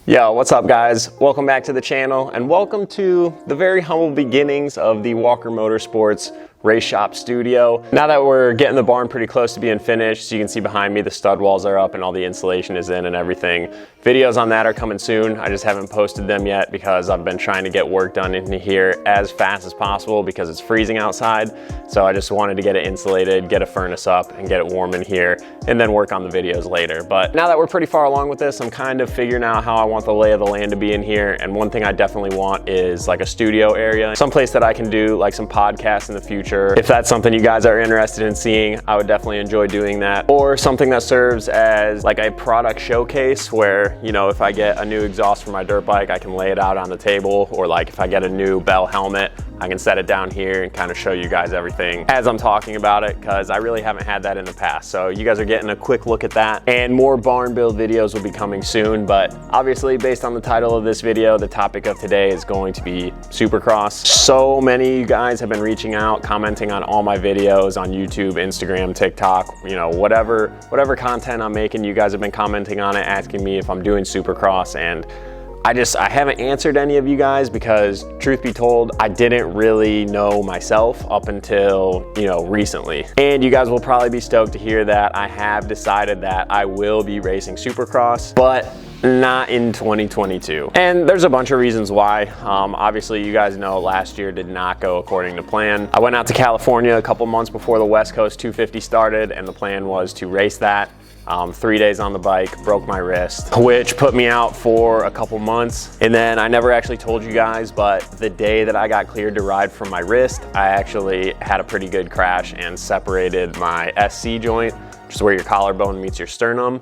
Yo, what's up guys? Welcome back to the channel and welcome to the very humble beginnings of the Walker Motorsports race shop studio. Now that we're getting the barn pretty close to being finished, so you can see behind me the stud walls are up and all the insulation is in and everything. Videos on that are coming soon. I just haven't posted them yet because I've been trying to get work done in here as fast as possible because it's freezing outside. So I just wanted to get it insulated, get a furnace up and get it warm in here and then work on the videos later. But now that we're pretty far along with this, I'm kind of figuring out how I want the lay of the land to be in here. And one thing I definitely want is like a studio area, someplace that I can do like some podcasts in the future. If that's something you guys are interested in seeing, I would definitely enjoy doing that. Or something that serves as like a product showcase where, you know, if I get a new exhaust for my dirt bike, I can lay it out on the table, or like if I get a new Bell helmet, I can set it down here and kind of show you guys everything as I'm talking about it, because I really haven't had that in the past. So you guys are getting a quick look at that, and more barn build videos will be coming soon. But obviously, based on the title of this video, the topic of today is going to be Supercross. So many of you guys have been reaching out, commenting on all my videos on YouTube, Instagram, TikTok, you know, whatever content I'm making, you guys have been commenting on it, asking me if I'm doing Supercross, and I haven't answered any of you guys because, truth be told, I didn't really know myself up until, you know, recently. And you guys will probably be stoked to hear that I have decided that I will be racing Supercross, but not in 2022. And there's a bunch of reasons why. Obviously, you guys know last year did not go according to plan. I went out to California a couple months before the West Coast 250 started, and the plan was to race that. 3 days on the bike, broke my wrist, which put me out for a couple months. And then I never actually told you guys, but the day that I got cleared to ride from my wrist, I actually had a pretty good crash and separated my SC joint, which is where your collarbone meets your sternum.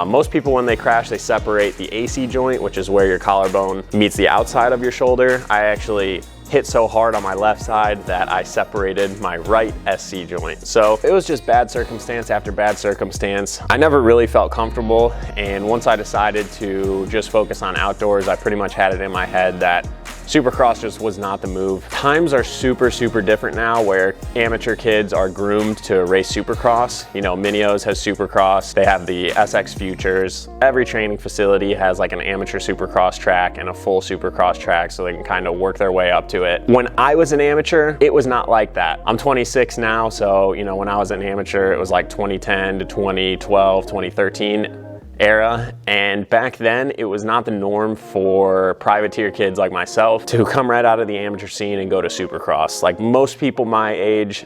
Most people, when they crash, they separate the AC joint, which is where your collarbone meets the outside of your shoulder. I actually hit so hard on my left side that I separated my right SC joint. So it was just bad circumstance after bad circumstance. I never really felt comfortable, and once I decided to just focus on outdoors, I pretty much had it in my head that Supercross just was not the move. Times are super different now, where amateur kids are groomed to race Supercross. You know, Minios has Supercross, they have the SX Futures. Every training facility has like an amateur Supercross track and a full Supercross track, so they can kind of work their way up to it. When I was an amateur, it was not like that. I'm 26 now, so you know, when I was an amateur, it was like 2010 to 2012, 2013 era, and back then it was not the norm for privateer kids like myself to come right out of the amateur scene and go to Supercross. Like, most people my age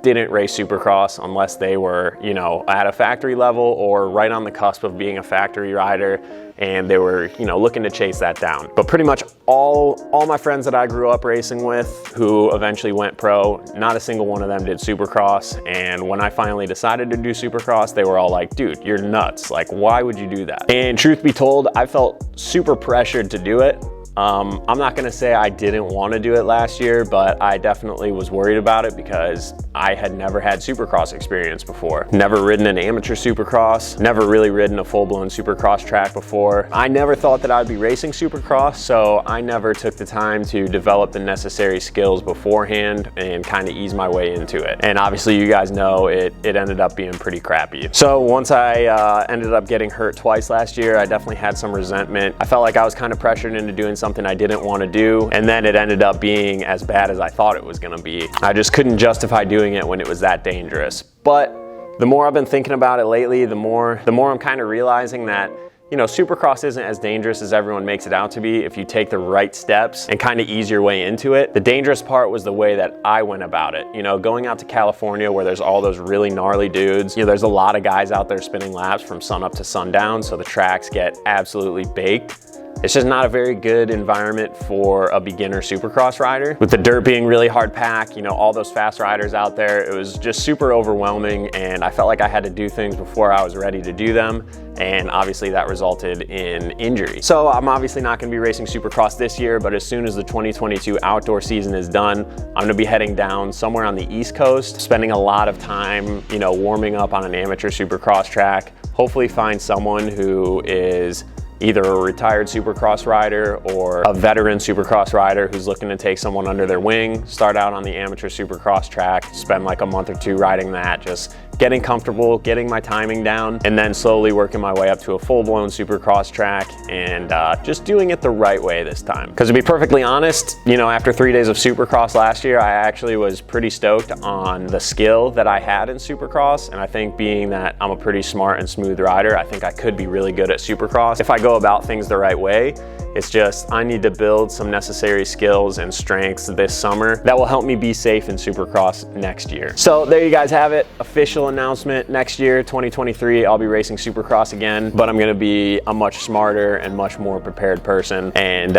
didn't race Supercross unless they were, you know, at a factory level or right on the cusp of being a factory rider, and they were, you know, looking to chase that down. But pretty much all my friends that I grew up racing with who eventually went pro, not a single one of them did Supercross. And when I finally decided to do Supercross, they were all like, dude, you're nuts. Like, why would you do that? And truth be told, I felt super pressured to do it. I'm not gonna say I didn't want to do it last year, but I definitely was worried about it because I had never had Supercross experience before. Never ridden an amateur Supercross, never really ridden a full-blown Supercross track before. I never thought that I'd be racing Supercross, so I never took the time to develop the necessary skills beforehand and kind of ease my way into it. And obviously, you guys know it ended up being pretty crappy. So once I ended up getting hurt twice last year, I definitely had some resentment. I felt like I was kind of pressured into doing something I didn't want to do, and then it ended up being as bad as I thought it was going to be. I just couldn't justify doing it when it was that dangerous. But the more I've been thinking about it lately, the more I'm kind of realizing that, you know, Supercross isn't as dangerous as everyone makes it out to be if you take the right steps and kind of ease your way into it. The dangerous part was the way that I went about it. You know, going out to California where there's all those really gnarly dudes, you know, there's a lot of guys out there spinning laps from sun up to sundown, so the tracks get absolutely baked. It's just not a very good environment for a beginner Supercross rider. With the dirt being really hard packed, you know, all those fast riders out there, it was just super overwhelming, and I felt like I had to do things before I was ready to do them, and obviously that resulted in injury. So I'm obviously not gonna be racing Supercross this year, but as soon as the 2022 outdoor season is done, I'm gonna be heading down somewhere on the East Coast, spending a lot of time, you know, warming up on an amateur Supercross track, hopefully find someone who is either a retired Supercross rider or a veteran Supercross rider who's looking to take someone under their wing, start out on the amateur Supercross track, spend like a month or two riding that, just getting comfortable, getting my timing down, and then slowly working my way up to a full-blown Supercross track and just doing it the right way this time. Because to be perfectly honest, you know, after 3 days of Supercross last year, I actually was pretty stoked on the skill that I had in Supercross, and I think being that I'm a pretty smart and smooth rider, I think I could be really good at Supercross if I go about things the right way. It's just I need to build some necessary skills and strengths this summer that will help me be safe in Supercross next year. So there you guys have it, official announcement. Next year, 2023, I'll be racing Supercross again, but I'm gonna be a much smarter and much more prepared person, and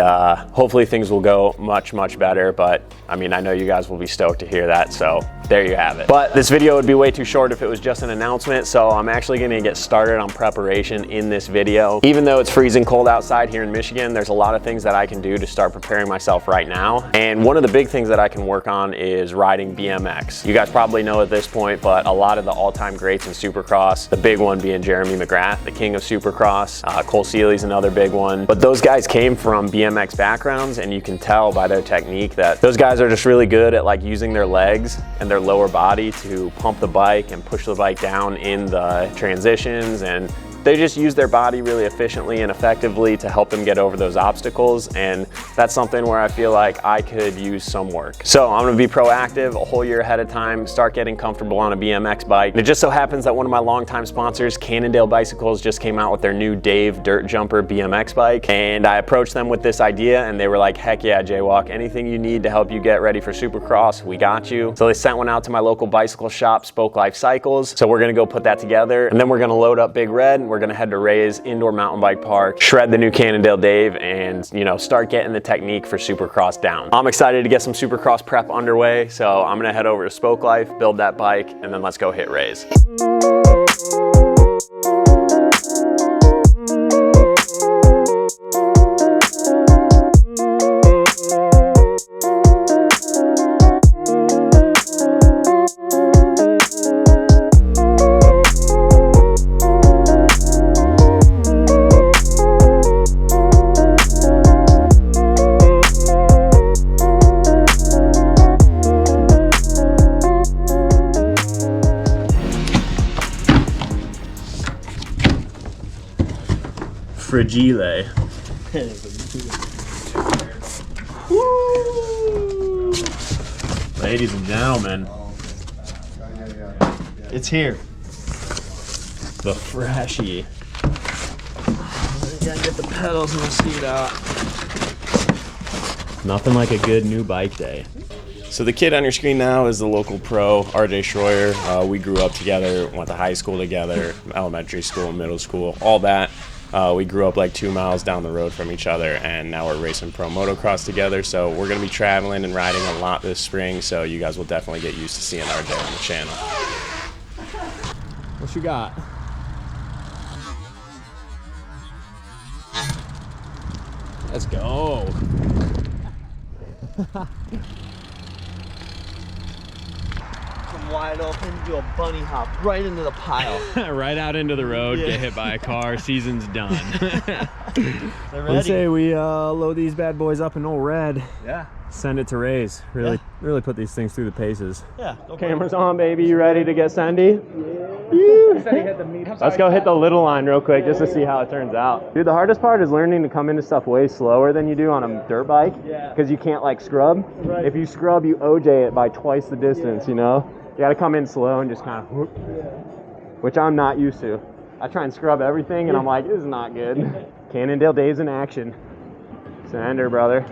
hopefully things will go much, much better. But I mean, I know you guys will be stoked to hear that, so there you have it. But this video would be way too short if it was just an announcement, so I'm actually gonna get started on preparation in this video. Even though it's freezing cold outside here in Michigan, there's a lot of things that I can do to start preparing myself right now. And one of the big things that I can work on is riding BMX. You guys probably know at this point, but a lot of the all-time greats in Supercross, the big one being Jeremy McGrath, the king of Supercross. Cole Seeley's another big one. But those guys came from BMX backgrounds, and you can tell by their technique that those guys are just really good at like using their legs and their lower body to pump the bike and push the bike down in the transitions, and they just use their body really efficiently and effectively to help them get over those obstacles, and that's something where I feel like I could use some work. So I'm gonna be proactive a whole year ahead of time, start getting comfortable on a BMX bike. And it just so happens that one of my longtime sponsors, Cannondale Bicycles, just came out with their new Dave Dirt Jumper BMX bike, and I approached them with this idea, and they were like, heck yeah, Jaywalk, anything you need to help you get ready for Supercross, we got you. So they sent one out to my local bicycle shop, Spoke Life Cycles. So we're gonna go put that together, and then we're gonna load up Big Red, and we're gonna head to Ray's Indoor Mountain Bike Park, shred the new Cannondale Dave, and you know, start getting the technique for Supercross down. I'm excited to get some Supercross prep underway, so I'm gonna head over to Spoke Life, build that bike, and then let's go hit Ray's. Fragile. Woo! Ladies and gentlemen, it's here. The Freshie. You gotta get the pedals and the seat out. Nothing like a good new bike day. So the kid on your screen now is the local pro, RJ Schroyer. We grew up together, went to high school together, elementary school, middle school, all that. We grew up like 2 miles down the road from each other, and now we're racing pro motocross together. So we're going to be traveling and riding a lot this spring, so you guys will definitely get used to seeing RJ on the channel. What you got? Let's go. Wide open, do a bunny hop right into the pile. Right out into the road, Yeah. get hit by a car, season's done. They're I ready. say we load these bad boys up in old red. Yeah. Send it to Ray's. Really put these things through the paces. Yeah. Cameras on, baby. You ready to get Sandy? Let's go hit the little line real quick just to see how it turns out. Dude, the hardest part is learning to come into stuff way slower than you do on a dirt bike. Yeah. Because you can't like scrub. Right. If you scrub, you OJ it by twice the distance, you know? You gotta come in slow and just kind of whoop, which I'm not used to. I try and scrub everything and I'm like, this is not good. Cannondale Dave's in action. Sander, brother.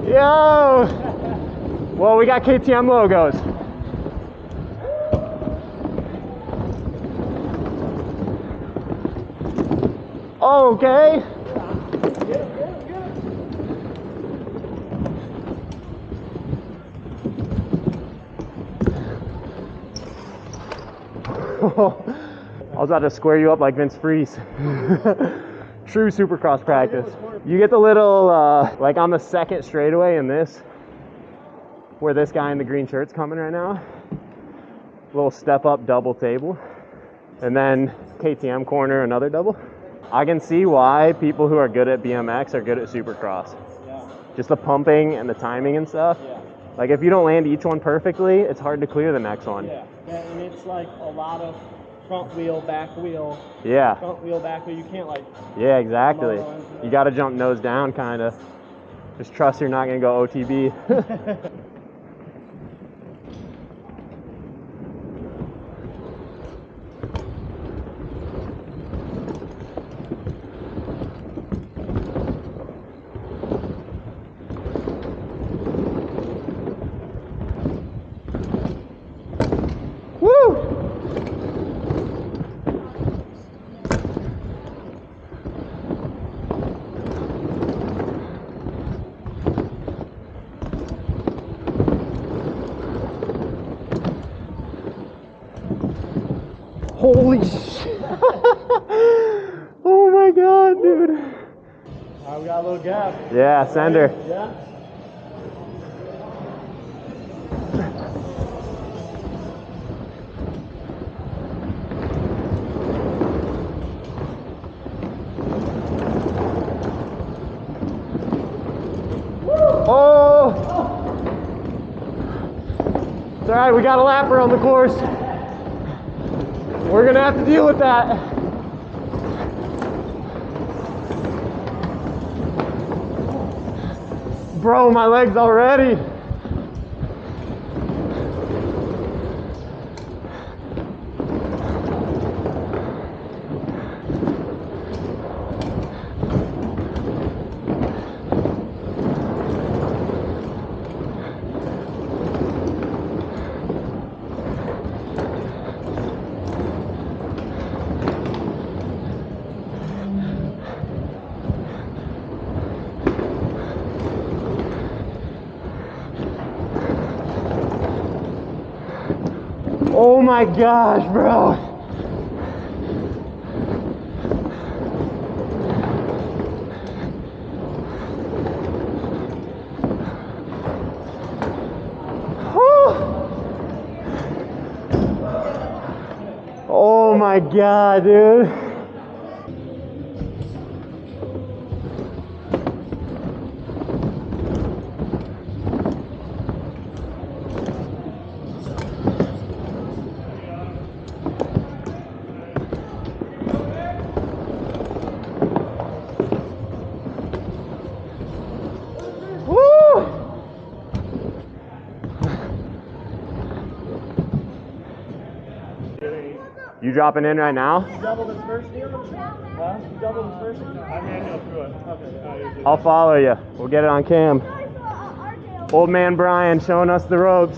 Yo! Well, we got KTM logos. Okay. I was about to square you up like Vince Freeze. True Supercross practice. You get the little, like on the second straightaway in this, where this guy in the green shirt's coming right now. Little step up double table. And then KTM corner, another double. I can see why people who are good at BMX are good at Supercross. Yeah. Just the pumping and the timing and stuff. Yeah. Like if you don't land each one perfectly, it's hard to clear the next one. Yeah. And it's like a lot of front wheel, back wheel. Yeah. Front wheel, back wheel. You can't like. Yeah, exactly. You got to jump nose down, kind of. Just trust you're not gonna go OTB. Holy shit. Oh my god, dude. We got a little gap. Yeah, send her. Yeah. Oh! It's alright, we got a lapper on the course. We're gonna have to deal with that. Bro, my legs already. Oh my gosh, bro. Oh my god, dude. You dropping in right now? You doubled his first deal? Huh? You doubled his first deal? I manual through it. Okay. I'll follow you. We'll get it on cam. Old man Brian showing us the ropes.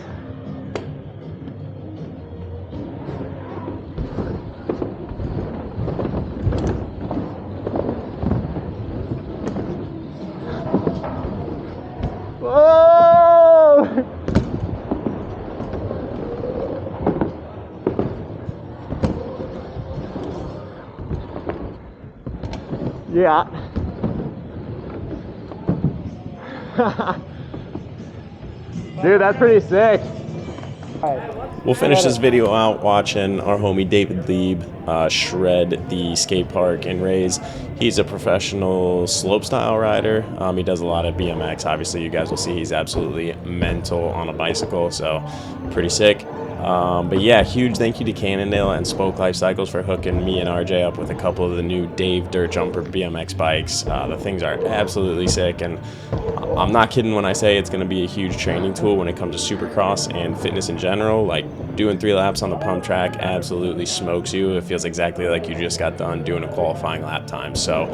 Whoa! Yeah. Dude, that's pretty sick. We'll finish this video out watching our homie David Lieb shred the skate park in Rays. He's a professional slopestyle rider. He does a lot of BMX. Obviously, you guys will see he's absolutely mental on a bicycle, so pretty sick. But yeah, huge thank you to Cannondale and Spoke Life Cycles for hooking me and RJ up with a couple of the new Dave Dirt Jumper BMX bikes. The things are absolutely sick, and I'm not kidding when I say it's going to be a huge training tool when it comes to Supercross and fitness in general. Like, doing 3 laps on the pump track absolutely smokes you. It feels exactly like you just got done doing a qualifying lap time. So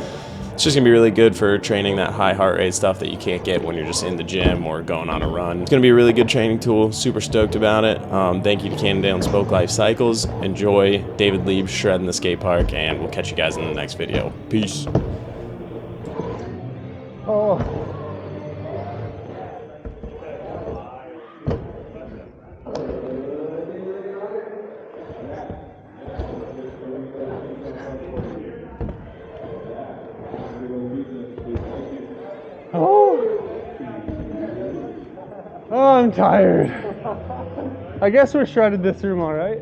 it's just gonna be really good for training that high heart rate stuff that you can't get when you're just in the gym or going on a run. It's gonna be a really good training tool. Super stoked about it. Thank you to Cannondale and Spoke Life Cycles. Enjoy David Lieb shredding the skate park, and we'll catch you guys in the next video. Peace. Oh. Oh I'm tired. I guess we're shredded this room all right.